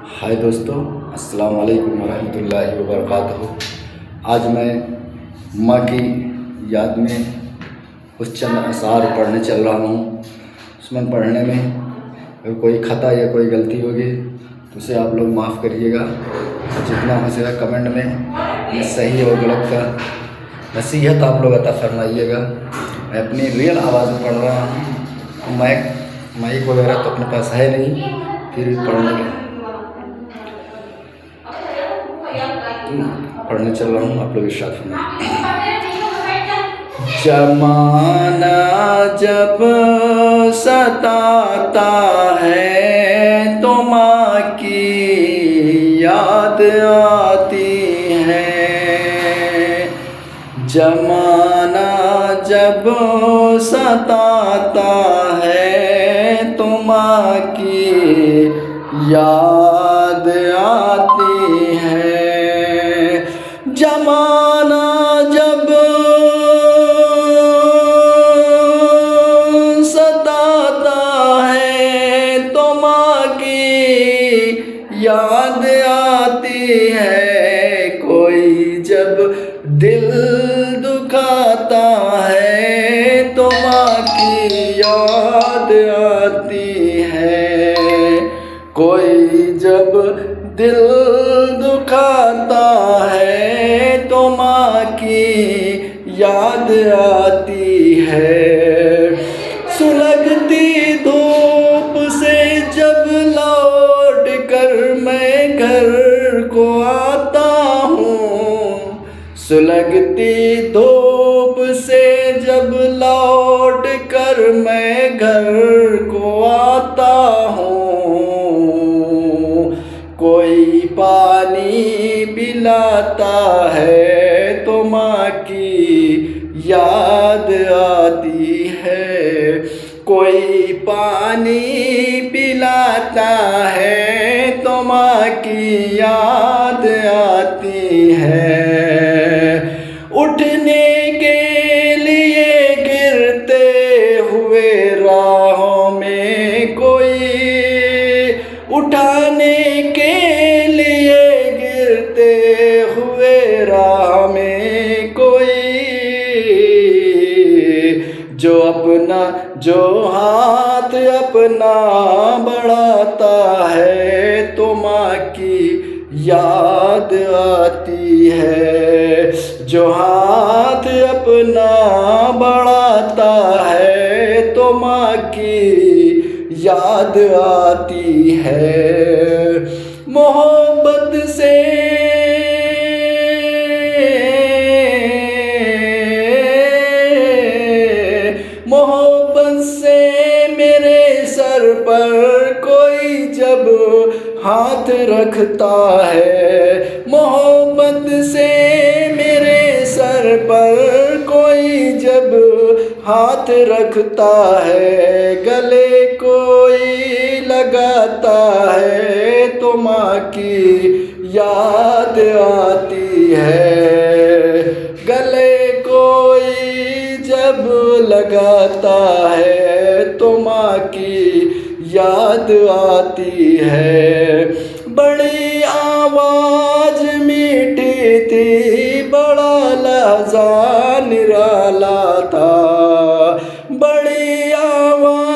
हाय दोस्तों, अस्सलाम वालेकुम वरहमतुल्लाहि वबरकातुहू। आज मैं माँ की याद में कुछ चंद अशार पढ़ने चल रहा हूँ। उसमें पढ़ने में अगर कोई ख़ता या कोई गलती होगी तो उसे आप लोग माफ़ करिएगा। जितना हो सके कमेंट में ये सही और गलत का नसीहत आप लोग अता फरमाइएगा। मैं अपनी रियल आवाज़ में पढ़ रहा हूँ। माइक वगैरह तो अपने पास है नहीं, फिर भी पढ़ने चल रहा हूँ। आप लोग इरशाद फरमाइए। जमाना जब सताता है तो माँ की याद आती है। जमाना जब सताता है तो माँ की याद आती है। जमाना जब सताता है तो माँ की याद आती है। कोई जब दिल दुखाता है तो माँ की याद आती है। कोई जब दिल दुखाता है तो माँ की याद आती है। सुलगती धूप से जब लौट कर मैं घर को आता हूँ, सुलगती धूप से जब लौट कर मैं घर को आता हूँ, कोई पानी पिलाता है तो माँ की याद आती है। कोई पानी पिलाता है तो माँ की याद आती है। उठने के लिए गिरते हुए राहों में कोई, उठाने के लिए गिरते हुए राह में कोई, जो हाथ अपना बढ़ाता है तो माँ की याद आती है। जो हाथ अपना बढ़ाता है तो माँ की याद आती है। मोहब्बत से मेरे सर पर कोई जब हाथ रखता है, मोहब्बत से मेरे सर पर कोई जब हाथ रखता है, गले कोई लगाता है तो माँ की याद आती है। गले कोई जब लगाता है तो माँ की याद आती है। बड़ी आवाज मीठी थी, बड़ा लहज़ा निराला था। बड़ी आवाज,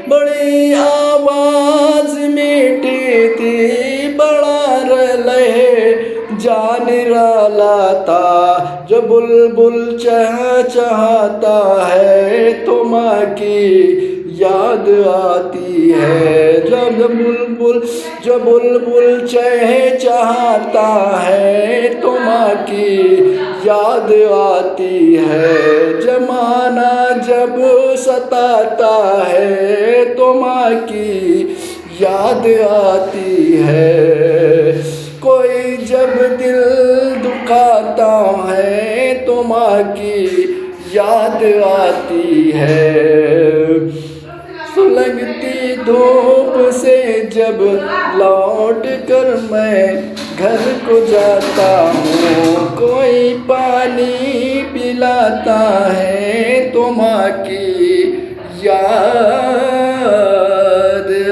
बड़ी आवाज मीठी थी, बड़ा लहे जान निराला था। जो बुलबुल चहचहाता है तो माँ की याद आती है। जो बुलबुल चहचहाता है तो माँ की याद आती है। जमाना जब सताता है तो माँ की याद आती है। कोई जब दिल दुखाता है तो माँ की याद आती है। सुलगती धूप से जब लौट कर मैं घर को जाता हूँ, कोई पानी पिलाता है तो माँ की याद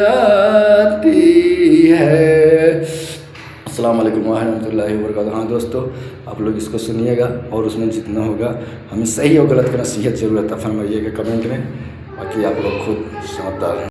आती है। अस्सलाम वालेकुम रहमतुल्लाहि व बरकातहू। हाँ दोस्तों, आप लोग इसको सुनिएगा और उसमें जितना होगा, हमें सही और गलत का नसीहत ज़रूर अता फरमाइएगा कमेंट में, बाकी आप लोग खुद समझदार हैं।